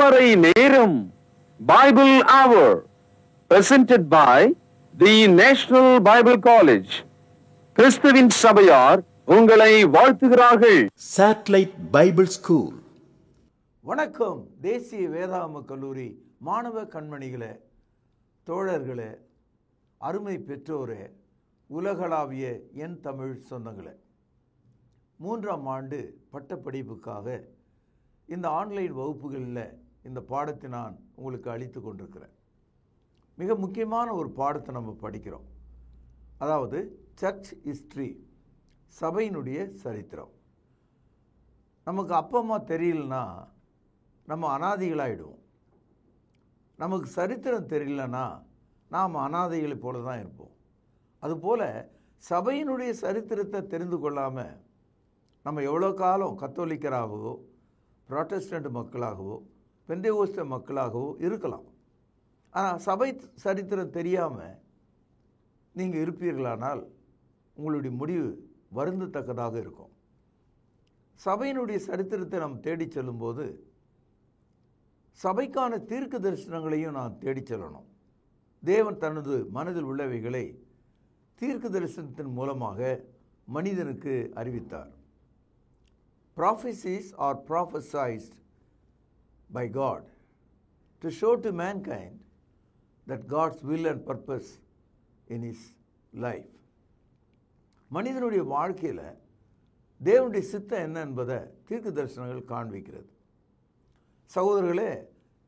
அதிகாலை நேரம் பைபிள் அவர் presented by the National Bible College. கிறிஸ்துவின் சபையார் உங்களை வாழ்த்துகிறார்கள். Satellite Bible School. வணக்கம். தேசிய வேதாகம கல்லூரி மாணவ கண்மணிகளே, தோழர்களே, அருமை பெற்றோரே, உலகளாவிய என் தமிழ் சொந்தங்களே, 3ஆம் ஆண்டு பட்டப்படிப்புக்காக இந்த ஆன்லைன் வகுப்புகளில் இந்த பாடத்தை நான் உங்களுக்கு அளித்து கொண்டிருக்கிறேன். மிக முக்கியமான ஒரு பாடத்தை நம்ம படிக்கிறோம். அதாவது சர்ச் ஹிஸ்ட்ரி, சபையினுடைய சரித்திரம். நமக்கு அப்பா அம்மா தெரியலனா நம்ம அனாதைகளாகிடுவோம். நமக்கு சரித்திரம் தெரியலனா நாம் அனாதைகளை போல தான் இருப்போம். அதுபோல் சபையினுடைய சரித்திரத்தை தெரிந்து கொள்ளாமல் நம்ம எவ்வளோ காலம் கத்தோலிக்கராகவோ, புராட்டஸ்டன்ட் மக்களாகவோ, பெந்தேகோஸ்தே மக்களாகவோ இருக்கலாம். ஆனால் சபை சரித்திரம் தெரியாமல் நீங்கள் இருப்பீர்களானால் உங்களுடைய முடிவு வருந்தத்தக்கதாக இருக்கும். சபையினுடைய சரித்திரத்தை நாம் தேடி செல்லும்போது சபைக்கான தீர்க்க தரிசனங்களையும் நாம் தேடி செல்லணும். தேவன் தனது மனதில் உள்ளவைகளை தீர்க்க தரிசனத்தின் மூலமாக மனிதனுக்கு அறிவித்தார். Prophecies are prophesied by God to show to mankind that God's will and purpose in his life. மனிதனுடைய வாழ்க்கையில் தேவனுடைய சித்தம் என்ன என்பதை தீர்க்க தரிசனங்கள் காண்பிக்கிறது. சகோதரர்களே,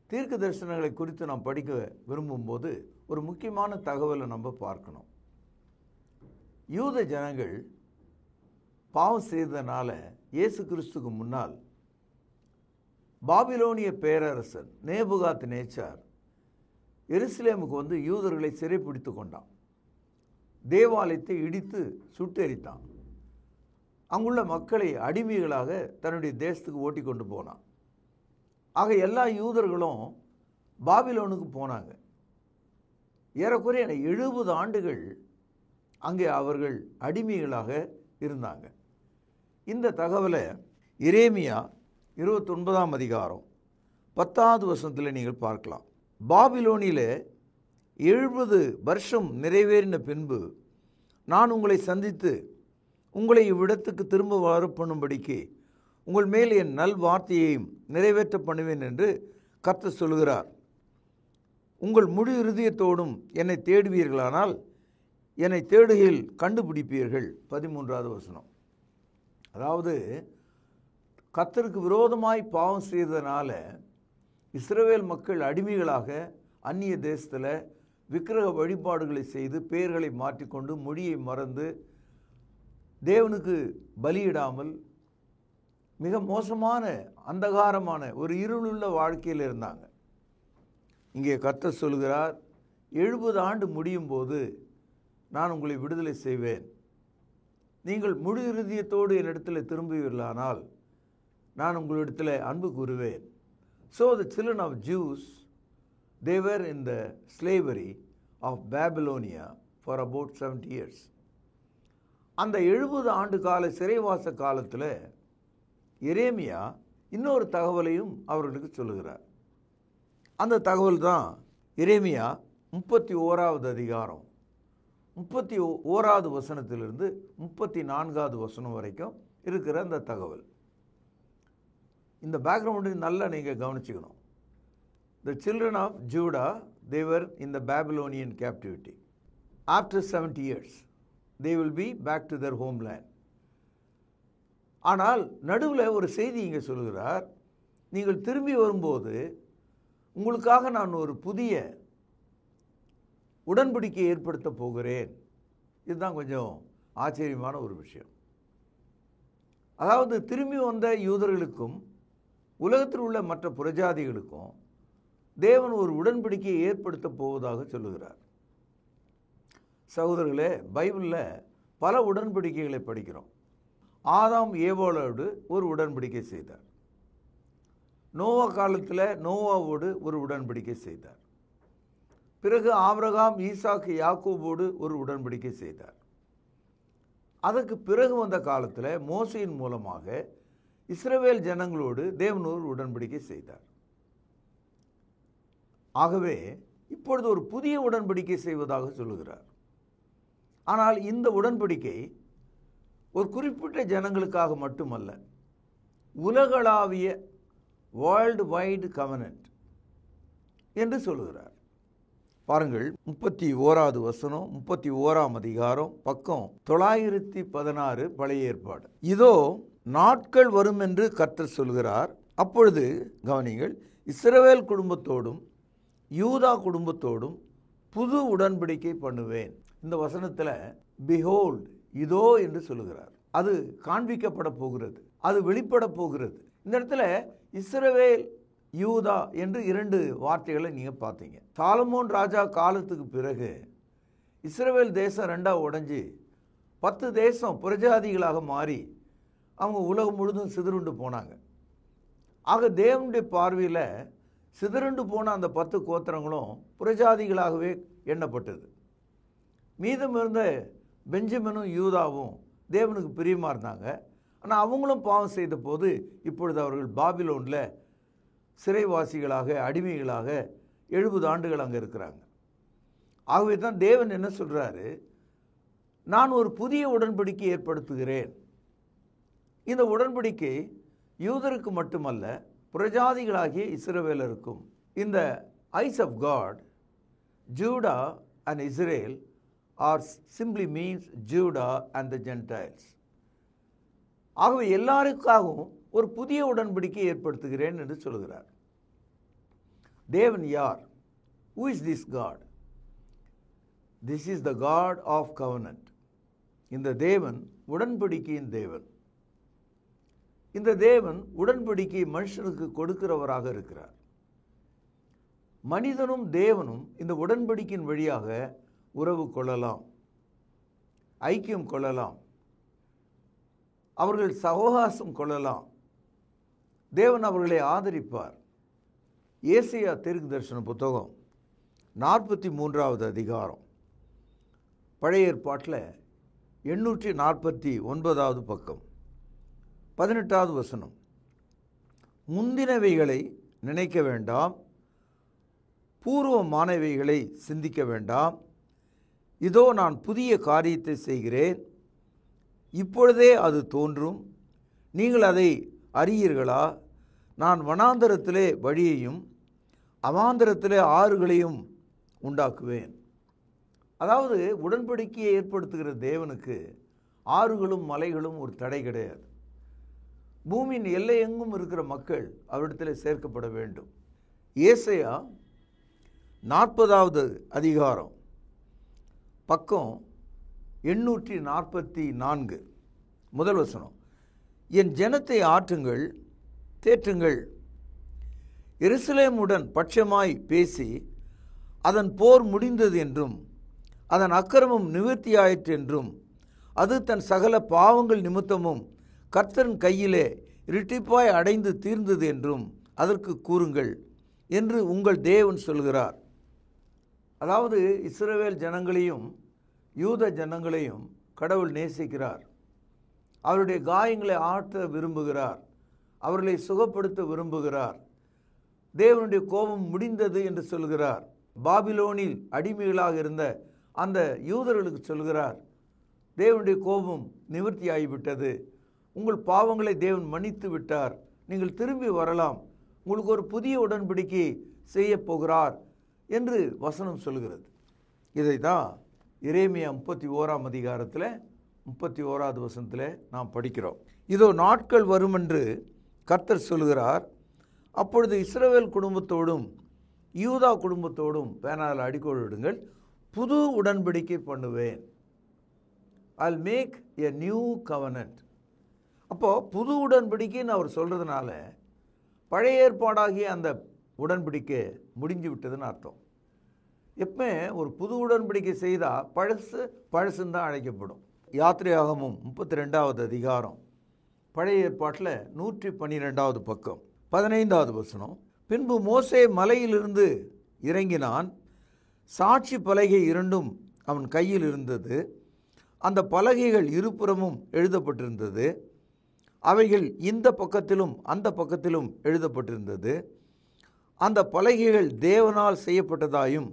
தீர்க்க தரிசனங்களை குறித்து நாம் படிக்க விரும்பும்போது ஒரு முக்கியமான தகவலை நம்ம பார்க்கணும். யூத ஜனங்கள் பாவம் செய்ததுனால இயேசு கிறிஸ்துக்கு முன்னால் பாபிலோனிய பேரரசன் நேபுகாத் நேச்சார் எருசலேமுக்கு வந்து யூதர்களை சிறைப்பிடித்து கொண்டான். தேவாலயத்தை இடித்து சுட்டெரித்தான். அங்குள்ள மக்களை அடிமைகளாக தன்னுடைய தேசத்துக்கு ஓட்டி கொண்டு போனான். ஆக எல்லா யூதர்களும் பாபிலோனுக்கு போனாங்க. ஏறக்குறைய 70 ஆண்டுகள் அங்கே அவர்கள் அடிமைகளாக இருந்தாங்க. இந்த தகவலை எரேமியா 29ஆம் அதிகாரம் 10வது வசனத்தில் நீங்கள் பார்க்கலாம். பாபிலோனிலே 70 வருஷம் நிறைவேறின பின்பு நான் உங்களை சந்தித்து உங்களை இவ்விடத்துக்கு திரும்ப வரப்பண்ணும்படிக்கு உங்கள் மேல் என் நல் வார்த்தையையும் நிறைவேற்ற பண்ணுவேன் என்று கர்த்தர் சொல்கிறார். உங்கள் முழு இருதயத்தோடும் என்னை தேடுவீர்களானால் என்னை தேடுகையில் கண்டுபிடிப்பீர்கள். 13வது வசனம். அதாவது கர்த்தருக்கு விரோதமாய் பாவம் செய்ததுனால இஸ்ரவேல் மக்கள் அடிமைகளாக அந்நிய தேசத்தில் விக்கிரக வழிபாடுகளை செய்து பெயர்களை மாற்றிக்கொண்டு மொழியை மறந்து தேவனுக்கு பலியிடாமல் மிக மோசமான அந்தகாரமான ஒரு இருளுள்ள வாழ்க்கையில் இருந்தாங்க. இங்கே கர்த்தர் சொல்கிறார், 70 ஆண்டு முடியும் போது நான் உங்களை விடுதலை செய்வேன். நீங்கள் முழு இருதயத்தோடு என்னிடத்தில் திரும்புவீர்களானால் நான் உங்களிடத்தில் அன்பு கூறுவேன். So the children of Jews, they were in the slavery of Babylonia for about 70 years. அந்த 70 ஆண்டு கால சிறைவாச காலத்தில் எரேமியா இன்னொரு தகவலையும் அவர்களுக்கு சொல்லுகிறார். அந்த தகவல் தான் எரேமியா 31வது அதிகாரம் 31வது வசனத்திலிருந்து 34வது வசனம் வரைக்கும் இருக்கிற அந்த தகவல். இந்த பேக்ரவுண்டு நல்லா நீங்கள் கவனிச்சுக்கணும். The children of Judah, they were in the Babylonian captivity. After 70 years, they will be back to their homeland. ஆனால் நடுவில் ஒரு செய்தி இங்கே சொல்கிறார், நீங்கள் திரும்பி வரும்போது உங்களுக்காக நான் ஒரு புதிய உடன்படிக்கை ஏற்படுத்த போகிறேன். இதுதான் கொஞ்சம் ஆச்சரியமான ஒரு விஷயம். அதாவது திரும்பி வந்த யூதர்களுக்கும் உலகத்தில் உள்ள மற்ற புறஜாதிகளுக்கும் தேவன் ஒரு உடன்படிக்கையை ஏற்படுத்த போவதாக சொல்லுகிறார். சகோதரர்களே, பைபிளில் பல உடன்படிக்கைகளை படிக்கிறோம். ஆதாம் ஏவாளோடு ஒரு உடன்படிக்கை செய்தார். நோவா காலத்தில் நோவாவோடு ஒரு உடன்படிக்கை செய்தார். பிறகு ஆபிரகாம், ஈசாக்கு, யாக்கோபோடு ஒரு உடன்படிக்கை செய்தார். அதற்கு பிறகு வந்த காலத்தில் மோசையின் மூலமாக இஸ்ரவேல் ஜனங்களோடு தேவன் ஒரு உடன்படிக்கை செய்தார். ஆகவே இப்பொழுது ஒரு புதிய உடன்படிக்கை செய்வதாக சொல்லுகிறார். ஆனால் இந்த உடன்படிக்கை ஒரு குறிப்பிட்ட ஜனங்களுக்காக மட்டுமல்ல, உலகளாவிய வேர்ல்டு வைடு கவனன்ட் என்று சொல்லுகிறார். பாருங்கள், 31வது வசனம், 31ஆம் அதிகாரம், பக்கம் 916, பழைய ஏற்பாடு. இதோ நாட்கள் வரும் என்று கர்த்தர் சொல்கிறார், அப்பொழுது கவனிங்கள், இஸ்ரவேல் குடும்பத்தோடும் யூதா குடும்பத்தோடும் புது உடன்படிக்கை பண்ணுவேன். இந்த வசனத்தில் பிஹோல்ட், இதோ என்று சொல்லுகிறார். அது காண்பிக்கப்பட போகிறது, அது வெளிப்பட போகிறது. இந்த இடத்துல இஸ்ரவேல் யூதா என்று 2 வார்த்தைகளை நீங்கள் பார்த்தீங்க. சாலமோன் ராஜா காலத்துக்கு பிறகு இஸ்ரவேல் தேசம் 2ஆ உடைஞ்சு 10 தேசம் புரஜாதிகளாக மாறி அவங்க உலகம் முழுதும் சிதறுண்டு போனாங்க. ஆக தேவனுடைய பார்வையில் சிதறுண்டு போன அந்த 10 கோத்திரங்களும் புரஜாதிகளாகவே எண்ணப்பட்டது. மீதம் இருந்த பெஞ்சமினும் யூதாவும் தேவனுக்கு பிரியமாக இருந்தாங்க. ஆனால் அவங்களும் பாவம் செய்த போது இப்பொழுது அவர்கள் பாபிலோனில் சிறைவாசிகளாக, அடிமைகளாக 70 ஆண்டுகள் அங்கே இருக்கிறாங்க. ஆகவே தான் தேவன் என்ன சொல்கிறாரு, நான் ஒரு புதிய உடன்படிக்கை ஏற்படுத்துகிறேன். இந்த உடன்படிக்கை யூதருக்கு மட்டுமல்ல, புரஜாதிகளாகிய இஸ்ரவேலருக்கும். இந்த eyes of God, Judah and Israel are simply means Judah and the Gentiles. ஆகவே எல்லாருக்காகவும் ஒரு புதிய உடன்படிக்கை ஏற்படுத்துகிறேன் என்று சொல்கிறார். தேவன் யார்? Who is this God? This is the God of covenant. இந்த தேவன் உடன்படிக்கையின் தேவன். இந்த தேவன் உடன்படிக்கை மனுஷனுக்கு கொடுக்கிறவராக இருக்கிறார். மனிதனும் தேவனும் இந்த உடன்படிக்கையின் வழியாக உறவு கொள்ளலாம், ஐக்கியம் கொள்ளலாம், அவர்கள் சகவாசம் கொள்ளலாம். தேவன் அவர்களை ஆதரிப்பார். ஏசாயா தீர்க்கதரிசன புத்தகம் 43வது அதிகாரம், பழைய ஏற்பாட்டில் 849வது பக்கம், 18வது வசனம். முந்தினவைகளை நினைக்க வேண்டாம், பூர்வமானவைகளை சிந்திக்க வேண்டாம். இதோ நான் புதிய காரியத்தை செய்கிறேன், இப்பொழுதே அது தோன்றும், நீங்கள் அதை அறியீர்களா? நான் வனாந்தரத்திலே வழியையும் அவாந்தரத்திலே ஆறுகளையும் உண்டாக்குவேன். அதாவது உடன்படிக்கையை ஏற்படுத்துகிற தேவனுக்கு ஆறுகளும் மலைகளும் ஒரு தடை கிடையாது. பூமியின் எல்லையெங்கும் இருக்கிற மக்கள் அவரிடத்தில் சேர்க்கப்பட வேண்டும். ஏசாயா 40வது அதிகாரம், பக்கம் 844, முதல் வசனம். என் ஜனத்தை ஆற்றுங்கள், தேற்றுங்கள், எருசலேமுடன் பட்சமாய் பேசி அதன் போர் முடிந்தது என்றும் அதன் அக்கிரமம் நிவர்த்தியாயிற்று என்றும் அது தன் சகல பாவங்கள் நிமித்தமும் கர்த்தரின் கையிலே இரட்டிப்பாய் அடைந்து தீர்ந்தது என்றும் அதற்கு கூறுங்கள் என்று உங்கள் தேவன் சொல்கிறார். அதாவது இஸ்ரவேல் ஜனங்களையும் யூத ஜனங்களையும் கடவுள் நேசிக்கிறார். அவருடைய காயங்களை ஆற்ற விரும்புகிறார், அவர்களை சுகப்படுத்த விரும்புகிறார். தேவனுடைய கோபம் முடிந்தது என்று சொல்கிறார். பாபிலோனில் அடிமைகளாக இருந்த அந்த யூதர்களுக்கு சொல்கிறார், தேவனுடைய கோபம் நிவர்த்தியாகிவிட்டது, உங்கள் பாவங்களை தேவன் மன்னித்து விட்டார், நீங்கள் திரும்பி வரலாம், உங்களுக்கு ஒரு புதிய உடன்படிக்கை செய்ய போகிறார் என்று வசனம் சொல்கிறது. இதை தான் எரேமியா 31ஆம் அதிகாரத்தில் 31வது வசனத்தில் நாம் படிக்கிறோம். இதோ நாட்கள் வரும் என்று கர்த்தர் சொல்கிறார், அப்பொழுது இஸ்ரவேல் குடும்பத்தோடும் யூதா குடும்பத்தோடும் பேனால் அடிக்கோடிடுங்கள், புது உடன்படிக்கை பண்ணுவேன். I'll make a new covenant. அப்போது புது உடன்படிக்கைன்னு அவர் சொல்கிறதுனால பழைய ஏற்பாடாகிய அந்த உடன்படிக்கை முடிஞ்சு விட்டதுன்னு அர்த்தம். எப்போ ஒரு புது உடன்படிக்கை செய்தால் பழசுன்னு தான் அழைக்கப்படும். யாத்திரையாகமும் 32வது அதிகாரம், பழைய ஏற்பாட்டில் 112வது பக்கம், 15வது வசனம். பின்பு மோசே மலையிலிருந்து இறங்கினான், சாட்சி பலகை 2 அவன் கையில் இருந்தது, அந்த பலகைகள் இருபுறமும் எழுதப்பட்டிருந்தது, அவைகள் இந்த பக்கத்திலும் அந்த பக்கத்திலும் எழுதப்பட்டிருந்தது. அந்த பலகைகள் தேவனால் செய்யப்பட்டதாயும்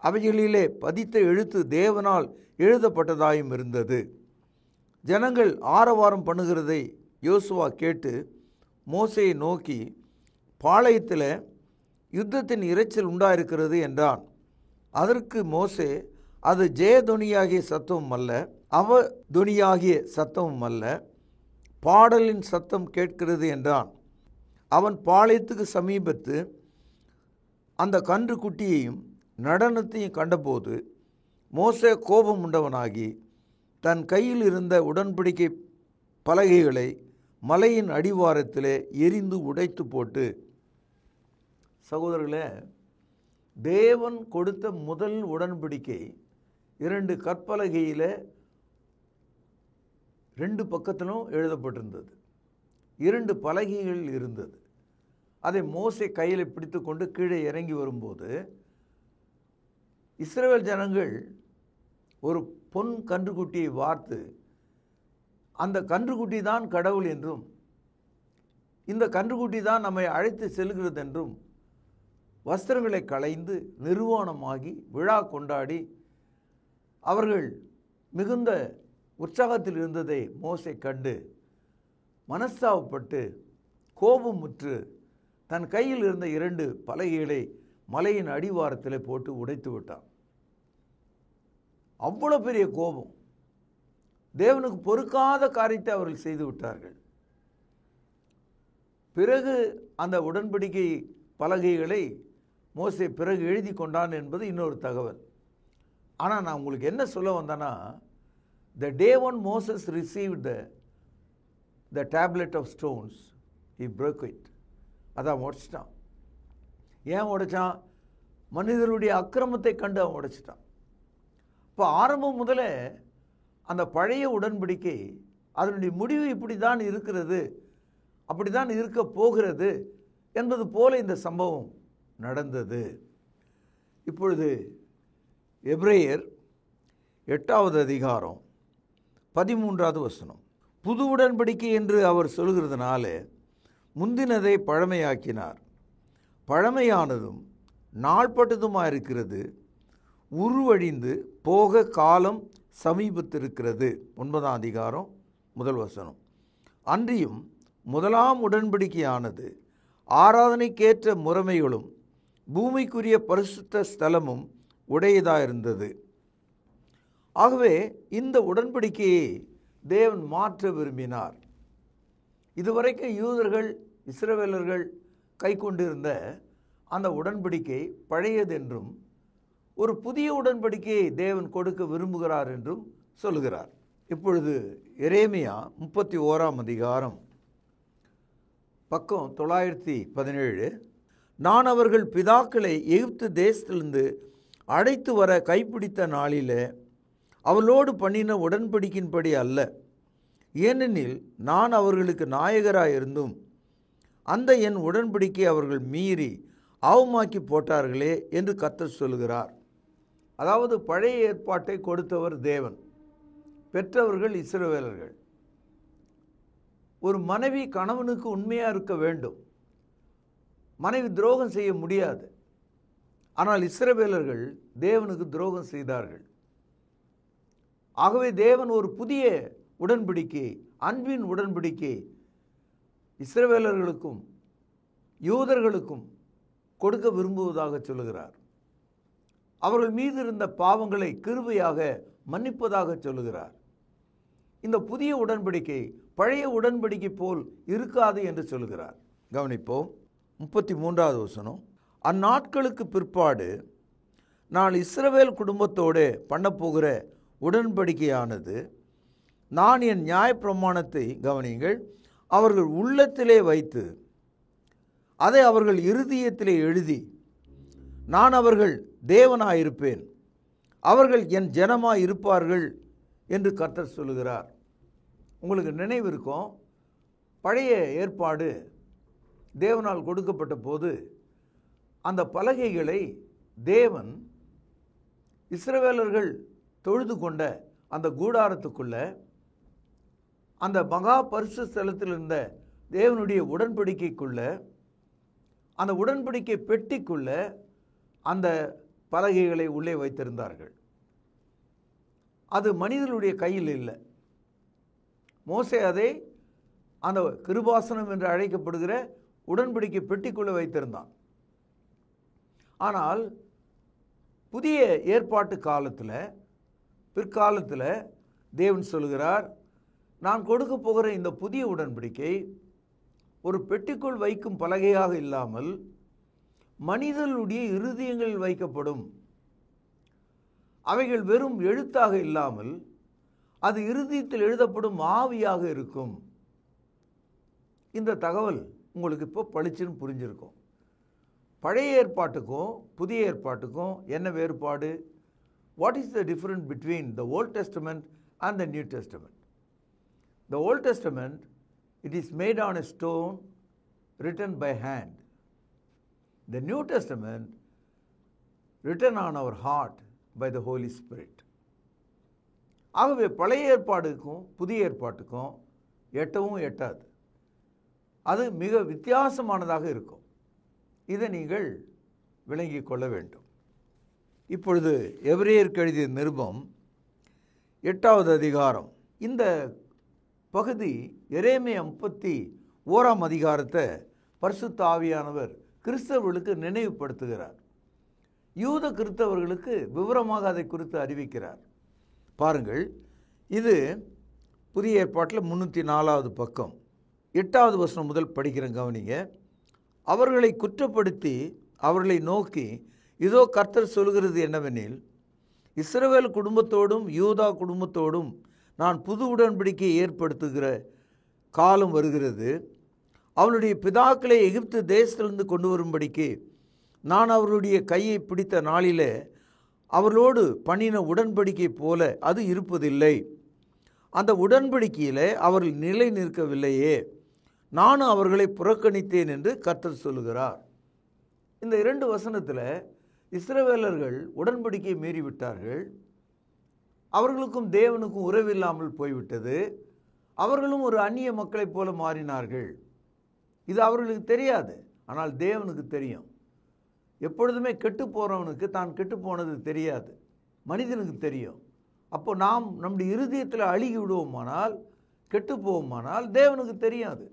அவைகளிலே பதித்த எழுத்து தேவனால் எழுதப்பட்டதாயும் இருந்தது. ஜனங்கள் ஆரவாரம் பண்ணுகிறதை யோசுவா கேட்டு மோசேயை நோக்கி, பாளையத்தில் யுத்தத்தின் இரைச்சல் உண்டாயிருக்கிறது என்றான். அதற்கு மோசே, அது ஜெயதொனியாகிய சத்தமும் அல்ல, அவதொனியாகிய சத்தமும் அல்ல, பாடலின் சத்தம் கேட்கிறது என்றான். அவன் பாளையத்துக்கு சமீபத்து அந்த கன்று குட்டியையும் நடனத்தையும் கண்டபோது மோசே கோபம் உண்டவனாகி தன் கையில் இருந்த உடன்படிக்கை பலகைகளை மலையின் அடிவாரத்திலே எரிந்து உடைத்து போட்டு, சகோதரர்களே, தேவன் கொடுத்த முதல் உடன்படிக்கை 2 கற்பலகையில் 2 பக்கத்திலும் எழுதப்பட்டிருந்தது. 2 பலகைகள் இருந்தது. அதை மோசே கையில் பிடித்து கொண்டு கீழே இறங்கி வரும்போது இஸ்ரவேல் ஜனங்கள் ஒரு பொன் கன்றுக்குட்டியை வார்த்து, அந்த கன்றுக்குட்டி தான் கடவுள் என்றும் இந்த கன்றுக்குட்டி தான் நம்மை அழைத்து செல்கிறது என்றும் வஸ்திரங்களை களைந்து நிர்வாணமாகி விழா கொண்டாடி அவர்கள் மிகுந்த உற்சாகத்தில் இருந்ததை மோசே கண்டு மனஸ்தாபப்பட்டு கோபமுற்று தன் கையில் இருந்த 2 பலகைகளை மலையின் அடிவாரத்தில் போட்டு உடைத்து விட்டான். அவ்வளோ பெரிய கோபம். தேவனுக்கு பொறுக்காத காரியத்தை அவர்கள் செய்து விட்டார்கள். பிறகு அந்த உடன்படிக்கை பலகைகளை மோசே பிறகு எழுதி கொண்டான் என்பது இன்னொரு தகவல். ஆனால் நான் உங்களுக்கு என்ன சொல்ல வந்தேன்னா, the day when Moses received the tablet of stones, he broke it. அதான் உடைச்சிட்டான். ஏன் உடைச்சான்? மனிதர்களுடைய அக்கிரமத்தை கண்டு அவன் உடைச்சிட்டான். இப்போ ஆரம்பம் முதல்ல அந்த பழைய உடன்படிக்கை அதனுடைய முடிவு இப்படி தான் இருக்கிறது, அப்படி தான் இருக்க போகிறது என்பது போல இந்த சம்பவம் நடந்தது. இப்பொழுது எபிரேயர் 8வது அதிகாரம் 13வது வசனம். புது உடன்படிக்கை என்று அவர் சொல்கிறதுனால முந்தினதை பழமையாக்கினார். பழமையானதும் நாள்பட்டதுமாக இருக்கிறது, உருவழிந்து போக காலம் சமீபத்திருக்கிறது. 9ஆம் அதிகாரம் 1 வசனம். அன்றியும் முதலாம் உடன்படிக்கையானது ஆராதனைக்கேற்ற முறைமைகளும் பூமிக்குரிய பரிசுத்த ஸ்தலமும் உடையதாயிருந்தது. ஆகவே இந்த உடன்படிக்கையை தேவன் மாற்ற விரும்பினார். இதுவரைக்கும் யூதர்கள் இஸ்ரவேலர்கள் கை கொண்டிருந்த அந்த உடன்படிக்கை பழையது என்றும் ஒரு புதிய உடன்படிக்கையை தேவன் கொடுக்க விரும்புகிறார் என்றும் சொல்லுகிறார். இப்பொழுது எரேமியா 31ஆம் அதிகாரம் பக்கம் 917. நான் அவர்கள் பிதாக்களை எகிப்து தேசத்திலிருந்து அழைத்து வர கைப்பிடித்த நாளில் அவளோடு பண்ணின உடன்படிக்கையின்படி அல்ல, ஏனெனில் நான் அவர்களுக்கு நாயகராயிருந்தும் அந்த என் உடன்படிக்கை அவர்கள் மீறி அவமாக்கி போட்டார்களே என்று கர்த்தர் சொல்கிறார். அதாவது பழைய ஏற்பாட்டை கொடுத்தவர் தேவன், பெற்றவர்கள் இஸ்ரவேலர்கள். ஒரு மனைவி கணவனுக்கு உண்மையாக இருக்க வேண்டும், மனைவி துரோகம் செய்ய முடியாது. ஆனால் இஸ்ரவேலர்கள் தேவனுக்கு துரோகம் செய்தார்கள். ஆகவே தேவன் ஒரு புதிய உடன்படிக்கை, அன்பின் உடன்படிக்கை இஸ்ரவேலர்களுக்கும் யூதர்களுக்கும் கொடுக்க விரும்புவதாக சொல்லுகிறார். அவர்கள் மீது இருந்த பாவங்களை கிருபையாக மன்னிப்பதாக சொல்லுகிறார். இந்த புதிய உடன்படிக்கை பழைய உடன்படிக்கை போல் இருக்காது என்று சொல்லுகிறார். கவனிப்போம். 33வது வசனம். அந்நாட்களுக்கு பிற்பாடு நான் இஸ்ரவேல் குடும்பத்தோடு பண்ணப்போகிற உடன்படிக்கையானது, நான் என் நியாயப்பிரமாணத்தை, கவனியுங்கள், அவர்கள் உள்ளத்திலே வைத்து அதை அவர்கள் இருதயத்திலே எழுதி, நான் அவர்கள் தேவனாயிருப்பேன், அவர்கள் என் ஜனமாய் இருப்பார்கள் என்று கர்த்தர் சொல்லுகிறார். உங்களுக்கு நினைவு இருக்கும், பழைய ஏற்பாடு தேவனால் கொடுக்கப்பட்ட போது அந்த பலகைகளை தேவன் இஸ்ரவேலர்கள் தொழுது கொண்ட அந்த கூடாரத்துக்குள்ள, அந்த மகா பரிசுத்த ஸ்தலத்தில் இருந்த தேவனுடைய உடன்படிக்கைக்குள்ள அந்த உடன்படிக்கை பெட்டிக்குள்ள அந்த பலகைகளை உள்ளே வைத்திருந்தார்கள். அது மனிதனுடைய கையில் இல்லை. மோசே அதை அந்த கிருபாசனம் என்று அழைக்கப்படுகிற உடன்படிக்கை பெட்டிக்குள்ளே வைத்திருந்தான். ஆனால் புதிய ஏற்பாட்டு காலத்தில், பிற்காலத்தில் தேவன் சொல்கிறார், நான் கொடுக்க போகிற இந்த புதிய உடன்படிக்கை ஒரு பெட்டிக்குள் வைக்கும் பலகையாக இல்லாமல் மனிதனுடைய இருதயங்களில் வைக்கப்படும். அவைகள் வெறும் எழுத்தாக இல்லாமல் அது இருதயத்தில் எழுதப்படும் ஆவியாக இருக்கும். இந்த தகவல் உங்களுக்கு இப்போ பளிச்சுன்னு புரிஞ்சிருக்கும். பழைய ஏற்பாட்டுக்கும் புதிய ஏற்பாட்டுக்கும் என்ன வேறுபாடு? What is the difference between the Old Testament and the New Testament? The Old Testament, it is made on a stone, written by hand. The New Testament, written on our heart by the Holy Spirit. ஆகவே பழைய ஏற்பாடுக்கும் புதிய ஏற்பாட்டுக்கும் எட்டவும் எட்டாது. அது மிக வித்தியாசமானதாக இருக்கும். இதை நீங்கள் விளங்கிக் கொள்ள வேண்டும். இப்பொழுது எபிரேயருக்கு எழுதிய நிருபம் 8வது அதிகாரம். இந்த பகுதி எரேமியா 31ஆம் அதிகாரத்தை பரிசுத்த ஆவியானவர் கிறிஸ்தவர்களுக்கு நினைவுபடுத்துகிறார். யூத கிறிஸ்தவர்களுக்கு விவரமாக அதை குறித்து அறிவிக்கிறார். பாருங்கள், இது புதிய ஏற்பாட்டில் 304வது பக்கம் 8வது வசனம் முதல் படிக்கிற கவனிங்க. அவர்களை குற்றப்படுத்தி அவர்களை நோக்கி, இதோ கர்த்தர் சொல்கிறது என்னவெனில், இஸ்ரவேல் குடும்பத்தோடும் யூதா குடும்பத்தோடும் நான் புது உடன்படிக்கையை ஏற்படுத்துகிற காலம் வருகிறது. அவளுடைய பிதாக்களை எகிப்து தேசத்திலிருந்து கொண்டு வரும்படிக்கு நான் அவர்களுடைய கையை பிடித்த நாளிலே அவர்களோடு பண்ணின உடன்படிக்கை போல அது இருப்பதில்லை. அந்த உடன்படிக்கையிலே அவர்கள் நிலை நிற்கவில்லையே, நானும் அவர்களை புறக்கணித்தேன் என்று கர்த்தர் சொல்லுகிறார். இந்த 2 வசனத்தில் இஸ்ரவேலர்கள் உடன்படிக்கையை மீறிவிட்டார்கள். அவர்களுக்கும் தேவனுக்கும் உறவில்லாமல் போய்விட்டது. அவர்களும் ஒரு அந்நிய மக்களைப் போல மாறினார்கள். இது அவர்களுக்கு தெரியாது, ஆனால் தேவனுக்கு தெரியும். எப்பொழுதுமே கெட்டு போகிறவனுக்கு தான் கெட்டு போனது தெரியாது, மனிதனுக்கு தெரியும். அப்போ நாம் நம்முடைய இருதயத்தில் அழுகி விடுவோமானால், கெட்டு போவோமானால் தேவனுக்கு தெரியாது.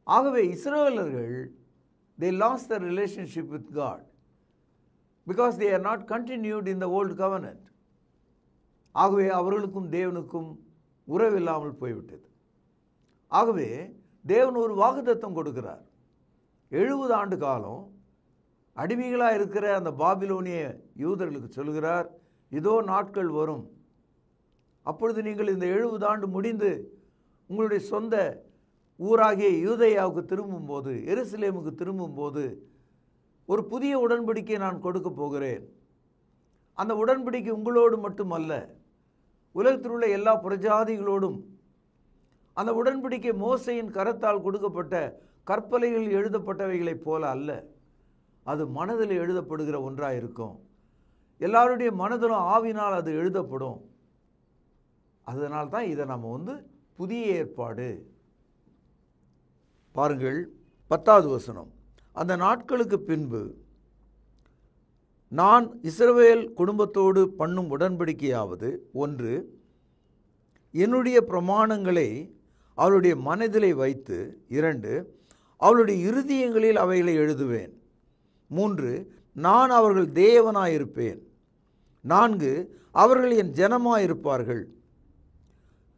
ஆகவே இஸ்ரவேலர்கள் they lost their relationship with God because they are not continued in the old covenant. ஆகவே அவர்களுக்கும் தேவனுக்கும் உறவில்லாமல் போய்விட்டது. ஆகவே தேவன் ஒரு வாக்குத்தத்தம் கொடுக்கிறார். 70 ஆண்டு காலம் அடிமைகளாக இருக்கிற அந்த பாபிலோனிய யூதர்களுக்கு சொல்கிறார், இதோ நாட்கள் வரும், அப்பொழுது நீங்கள் இந்த 70 ஆண்டு முடிந்து உங்களுடைய சொந்த ஊராகிய யூதேயாவுக்கு திரும்பும்போது, எருசலேமுக்கு திரும்பும்போது ஒரு புதிய உடன்படிக்கையை நான் கொடுக்க போகிறேன். அந்த உடன்படிக்கை உங்களோடு மட்டுமல்ல, உலகத்தில் உள்ள எல்லா புறஜாதிகளோடும். அந்த உடன்படிக்கை மோசையின் கரத்தால் கொடுக்கப்பட்ட கற்பலைகள் எழுதப்பட்டவைகளைப் போல அல்ல, அது மனதில் எழுதப்படுகிற ஒன்றாக இருக்கும். எல்லாருடைய மனதிலும் ஆவினால் அது எழுதப்படும். அதனால்தான் இதை நம்ம புதிய ஏற்பாடு. பாருங்கள் 10வது வசனம். அந்த நாட்களுக்கு பின்பு நான் இஸ்ரவேல் குடும்பத்தோடு பண்ணும் உடன்படிக்கையாவது, 1, என்னுடைய பிரமாணங்களை அவளுடைய மனதிலே வைத்து, 2, அவளுடைய இருதயங்களில் அவைகளை எழுதுவேன், 3, நான் அவர்கள் தேவனாயிருப்பேன், 4, அவர்கள் என் ஜனமாயிருப்பார்கள்,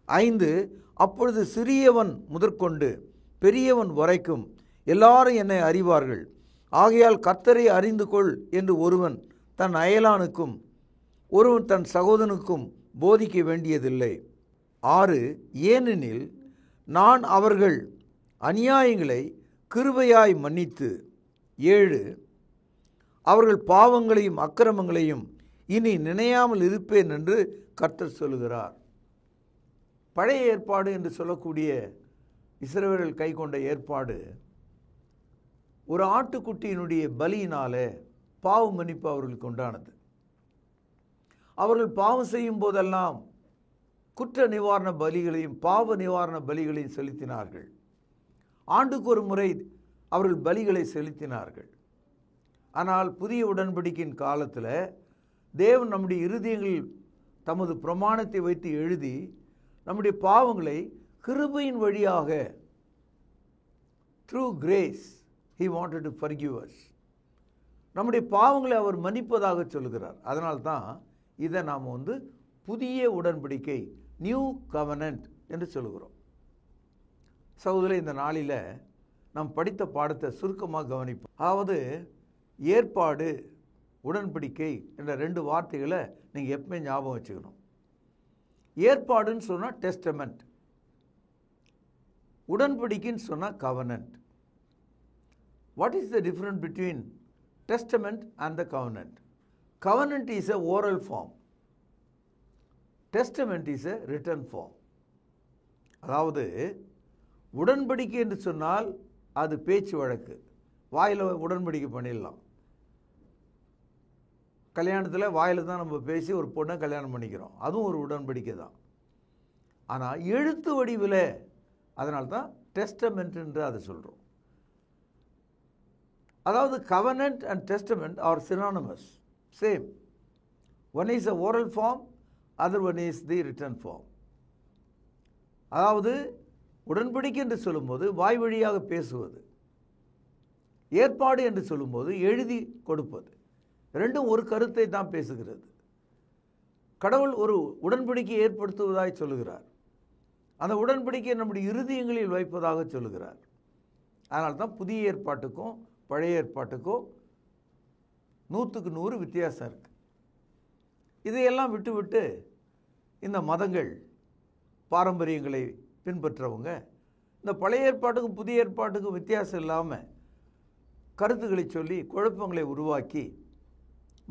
5, அப்பொழுது சிறியவன் முதற்கொண்டு பெரியவன் வரைக்கும் எல்லாரும் என்னை அறிவார்கள். ஆகையால் கர்த்தரை அறிந்து கொள் என்று ஒருவன் தன் அயலானுக்கும் ஒருவன் தன் சகோதரனுக்கும் போதிக்க வேண்டியதில்லை. 6, ஏனெனில் நான் அவர்கள் அநியாயங்களை கிருபையாய் மன்னித்து, 7, அவர்கள் பாவங்களையும் அக்கிரமங்களையும் இனி நினையாமல் இருப்பேன் என்று கர்த்தர் சொல்லுகிறார். பழைய ஏற்பாடு என்று சொல்லக்கூடிய இஸ்ரவேலர்கள் கை கொண்ட ஏற்பாடு ஒரு ஆட்டுக்குட்டியினுடைய பலியினாலே பாவ மன்னிப்பு அவர்களுக்கு உண்டானது. அவர்கள் பாவம் செய்யும் போதெல்லாம் குற்ற நிவாரண பலிகளையும் பாவ நிவாரண பலிகளையும் செலுத்தினார்கள். ஆண்டுக்கு ஒரு முறை அவர்கள் பலிகளை செலுத்தினார்கள். ஆனால் புதிய உடன்படிக்கையின் காலத்தில் தேவன் நம்முடைய இருதயங்களில் தமது பிரமாணத்தை வைத்து எழுதி நம்முடைய பாவங்களை கிருபையின் வழியாக through grace he wanted to forgive us. நம்முடைய பாவங்களை அவர் மன்னிப்பதாக சொல்கிறார். அதனால தான் இதை நாம் புதிய உடன்படிக்கை நியூ கவனன்ட் என்று சொல்கிறோம். சகோதரர்களே, இந்த நாளில் நாம் படித்த பாடத்தை சுருக்கமாக கவனிப்போம். அதாவது ஏற்பாடு, உடன்படிக்கை என்ற 2 வார்த்தைகளை நீங்கள் எப்பவுமே ஞாபகம் வச்சுக்கணும். ஏற்பாடுன்னு சொன்னால் டெஸ்டமெண்ட், உடன்படிக்கைன்னு சொன்னால் covenant. What is the difference between testament and the covenant? Covenant is a oral form. Testament is a written form. அதாவது உடன்படிக்கை என்று சொன்னால் அது பேச்சு வழக்கு, வாயில் உடன்படிக்கை பண்ணிடலாம். கல்யாணத்தில் வாயில் தான் நம்ம பேசி ஒரு பொண்ணை கல்யாணம் பண்ணிக்கிறோம், அதுவும் ஒரு உடன்படிக்கை தான். ஆனால் எழுத்து வடிவில், அதனால தான் டெஸ்டமெண்ட் என்று அதை சொல்கிறோம். அதாவது covenant and testament are synonymous, same. One is a oral form, other one is the written form. அதாவது உடன்படிக்கை என்று சொல்லும்போது வாய் வழியாக பேசுவது, ஏற்பாடு என்று சொல்லும்போது எழுதி கொடுப்பது, ரெண்டும் ஒரு கருத்தை தான் பேசுகிறது. கடவுள் ஒரு உடன்படிக்கை ஏற்படுத்துவதாய் சொல்லுகிறார், அந்த உடன்படிக்கையை நம்முடைய இருதயங்களில் வைப்பதாக சொல்லுகிறார். அதனால தான் புதிய ஏற்பாட்டுக்கும் பழைய ஏற்பாட்டுக்கும் 100க்கு 100 வித்தியாசம் இருக்குது. இதையெல்லாம் விட்டு இந்த மதங்கள், பாரம்பரியங்களை பின்பற்றவங்க இந்த பழைய ஏற்பாட்டுக்கும் புதிய ஏற்பாட்டுக்கும் வித்தியாசம் இல்லாமல் கருத்துக்களை சொல்லி குழப்பங்களை உருவாக்கி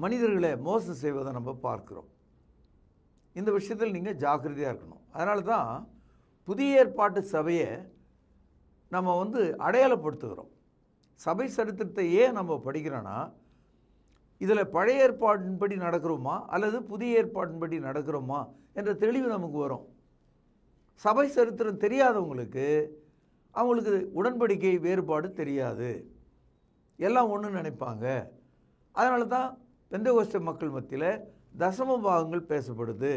மனிதர்களை மோசம் செய்வதை நம்ம பார்க்குறோம். இந்த விஷயத்தில் நீங்கள் ஜாக்கிரதையாக இருக்கணும். அதனால தான் புதிய ஏற்பாட்டு சபையை நம்ம அடையாளப்படுத்துகிறோம். சபை சரித்திரத்தை ஏன் நம்ம படிக்கிறோன்னா, இதில் பழைய ஏற்பாட்டின்படி நடக்கிறோமா அல்லது புதிய ஏற்பாட்டின்படி நடக்கிறோமா என்ற தெளிவு நமக்கு வரும். சபை சரித்திரம் தெரியாதவங்களுக்கு அவங்களுக்கு உடன்படிக்கை வேறுபாடு தெரியாது, எல்லாம் ஒன்று நினைப்பாங்க. அதனால தான் பெந்தெகோஸ்தே மக்கள் மத்தியில் தசம பாகங்கள் பேசப்படுது.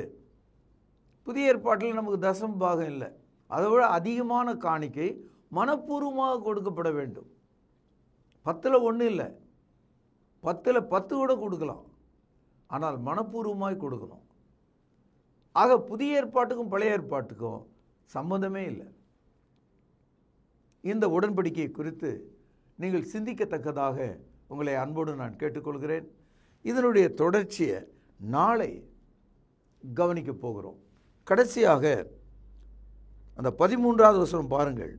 புதிய ஏற்பாட்டில் நமக்கு தசம பாகம் இல்லை, அதை விட அதிகமான காணிக்கை மனப்பூர்வமாக கொடுக்கப்பட வேண்டும். 10ல் 1 இல்லை, 10ல் 10 கூட கொடுக்கலாம், ஆனால் மனப்பூர்வமாய் கொடுக்கணும். ஆக புதிய ஏற்பாட்டுக்கும் பழைய ஏற்பாட்டுக்கும் சம்பந்தமே இல்லை. இந்த உடன்படிக்கை குறித்து நீங்கள் சிந்திக்கத்தக்கதாக உங்களை அன்போடு நான் கேட்டுக்கொள்கிறேன். இதனுடைய தொடர்ச்சியை நாளை கவனிக்கப் போகிறோம். கடைசியாக அந்த 13வது வசனம் பாருங்கள்.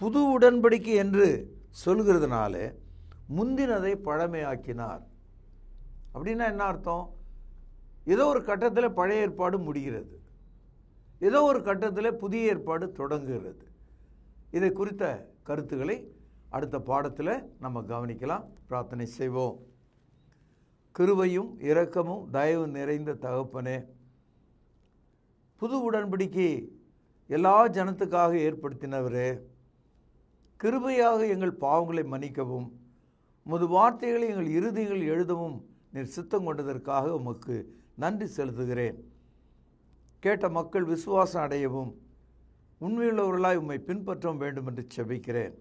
புது உடன்படிக்கை என்று சொல்கிறதுனால முந்தினதை பழமையாக்கினார். அப்படின்னா என்ன அர்த்தம்? ஏதோ ஒரு கட்டத்தில் பழைய ஏற்பாடு முடிகிறது, ஏதோ ஒரு கட்டத்தில் புதிய ஏற்பாடு தொடங்குகிறது. இதை குறித்த கருத்துக்களை அடுத்த பாடத்தில் நம்ம கவனிக்கலாம். பிரார்த்தனை செய்வோம். கிருபையும் இரக்கமும் தயவு நிறைந்த தகப்பனே, புது உடன்படிக்கை எல்லா ஜனத்துக்காக ஏற்படுத்தினவரே, கிருபையாக எங்கள் பாவங்களை மன்னிக்கவும் உமது வார்த்தைகளை எங்கள் இருதயங்கள் எழுதவும் நீர் சித்தம் கொண்டதற்காக உமக்கு நன்றி செலுத்துகிறேன். கேட்ட மக்கள் விசுவாசம் அடையவும் உண்மையுள்ளவர்களாய் உம்மை பின்பற்றவும் வேண்டும் என்று செபிக்கிறேன்.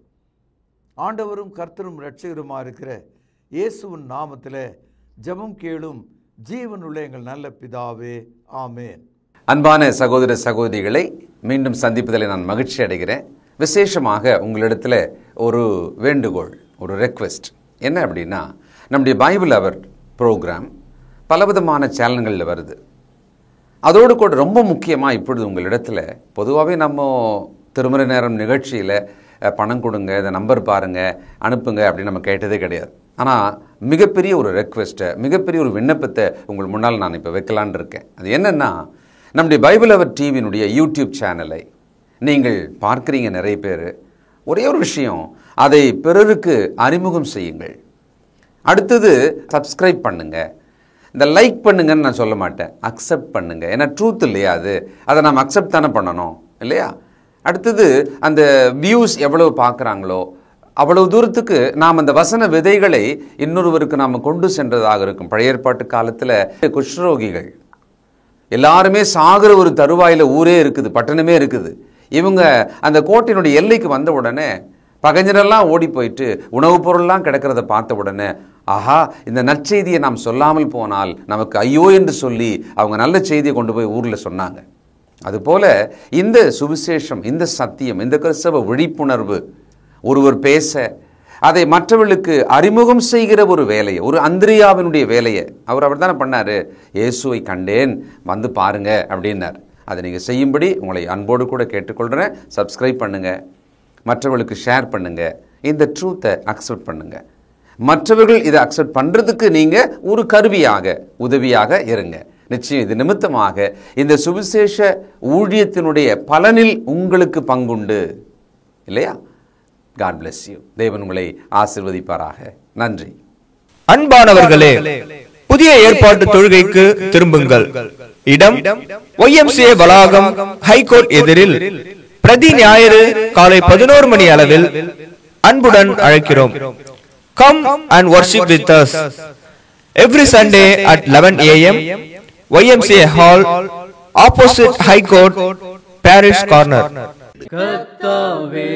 ஆண்டவரும் கர்த்தரும் இரட்சகருமாக இருக்கிற இயேசுவின் நாமத்தில் ஜெபம் கேளும் ஜீவனுள்ள எங்கள் நல்ல பிதாவே, ஆமேன். அன்பான சகோதர சகோதரிகளை மீண்டும் சந்திப்பதில் நான் மகிழ்ச்சி அடைகிறேன். விசேஷமாக உங்களிடத்தில் ஒரு வேண்டுகோள், ஒரு ரெக்வெஸ்ட். என்ன அப்படின்னா, நம்முடைய பைபிள் அவர் ப்ரோக்ராம் பலவிதமான சேனல்களில் வருது. அதோடு கூட ரொம்ப முக்கியமாக இப்பொழுது உங்களிடத்தில் பொதுவாகவே நம்ம திருமறை நேரம் நிகழ்ச்சியில் பணம் கொடுங்க, இந்த நம்பர் பாருங்கள், அனுப்புங்க அப்படின்னு நம்ம கேட்டதே கிடையாது. ஆனால் மிகப்பெரிய ஒரு ரெக்வெஸ்ட்டை, மிகப்பெரிய ஒரு விண்ணப்பத்தை உங்கள் முன்னால் நான் இப்போ வைக்கலான் இருக்கேன். அது என்னென்னா, நம்முடைய பைபிள் அவர் டிவியினுடைய யூடியூப் சேனலை நீங்கள் பார்க்குறீங்க நிறைய பேர். ஒரே ஒரு விஷயம், அதை பிறருக்கு அறிமுகம் செய்யுங்கள். அடுத்தது சப்ஸ்கிரைப் பண்ணுங்கள். இந்த லைக் பண்ணுங்கன்னு நான் சொல்ல மாட்டேன், அக்செப்ட் பண்ணுங்கள். ஏன்னா ட்ரூத் இல்லையா அது, அதை நம்ம அக்செப்ட் தானே பண்ணணும் இல்லையா? அடுத்தது அந்த வியூஸ் எவ்வளவு பார்க்குறாங்களோ அவ்வளவு தூரத்துக்கு நாம் அந்த வசன விதைகளை இன்னொருவருக்கு நாம் கொண்டு சென்றதாக இருக்கும். பழைய ஏற்பாட்டு காலத்தில் குஷ்ரோகிகள் எல்லாருமே சாகிற ஒரு தருவாயில் ஊரே இருக்குது, பட்டணமே இருக்குது. இவங்க அந்த கோட்டையினுடைய எல்லைக்கு வந்த உடனே பகைஞரெல்லாம் ஓடி போயிட்டு உணவுப் பொருள்லாம் கிடக்கிறத பார்த்த உடனே, ஆஹா, இந்த நற்செய்தியை நாம் சொல்லாமல் போனால் நமக்கு ஐயோ என்று சொல்லி அவங்க நல்ல செய்தியை கொண்டு போய் ஊரில் சொன்னாங்க. அதுபோல இந்த சுவிசேஷம், இந்த சத்தியம், இந்த கிறிஸ்தவ விழிப்புணர்வு, ஒருவர் பேச அதை மற்றவர்களுக்கு அறிமுகம் செய்கிற ஒரு வேலையை, ஒரு அந்திரியாவினுடைய வேலையை அவர் தானே பண்ணார். இயேசுவை கண்டேன், வந்து பாருங்க அப்படின்னார். அதை நீங்கள் செய்யும்படி உங்களை அன்போடு கூட கேட்டுக்கொள்கிறேன். சப்ஸ்கிரைப் பண்ணுங்கள், மற்றவர்களுக்கு ஷேர் பண்ணுங்கள், இந்த ட்ரூத்தை அக்செப்ட் பண்ணுங்கள். மற்றவர்கள் இதை அக்செப்ட் பண்ணுறதுக்கு நீங்கள் ஒரு கருவியாக, உதவியாக இருங்க. நிச்சயம் இது நிமித்தமாக இந்த சுவிசேஷ ஊழியத்தினுடைய பலனில் உங்களுக்கு பங்குண்டு, இல்லையா? God bless you. தேவன் உங்களை ஆசீர்வதிப்பாராக. நன்றி. அன்பானவர்களே, புதிய ஏற்பாட்டு தொழுகைக்கு திரும்புங்கள். இடம் YMCA வளாகம், ஹைகோர்ட் எதிரில், பிரதி ஞாயிறு காலை 11 மணி அளவில் அன்புடன் அழைக்கிறோம். Come and worship with us every Sunday at 11 a.m. YMCA Hall, opposite High Court, Parish Corner. கர்த்தாவே,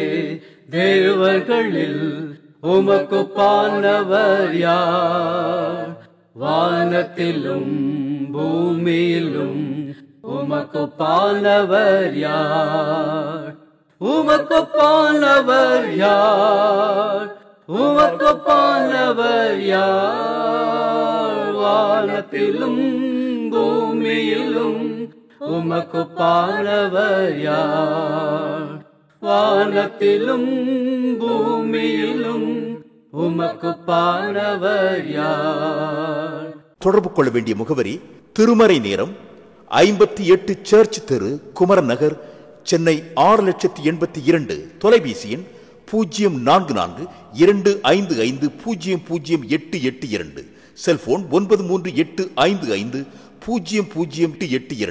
தேவர்களில் உமக்கு பானவர் யார்? வானத்திலும் பூமியிலும் உமக்கு பானவர் யார்? உமக்கு பானவர் யார்? உமக்கு பானவர் யார்? வானத்திலும் பூமியிலும் உமக்கு பானவர் யார்? வானத்திலும் பூமியிலும் உமக்கு பானவர் யார்? தொடர்பு கொள்ள வேண்டிய முகவரி: திருமறை நேரம், 58 சர்ச் தெரு, குமரன் நகர், சென்னை 6082. தொலைபேசி எண் 0442550082. செல்போன் 9385500882.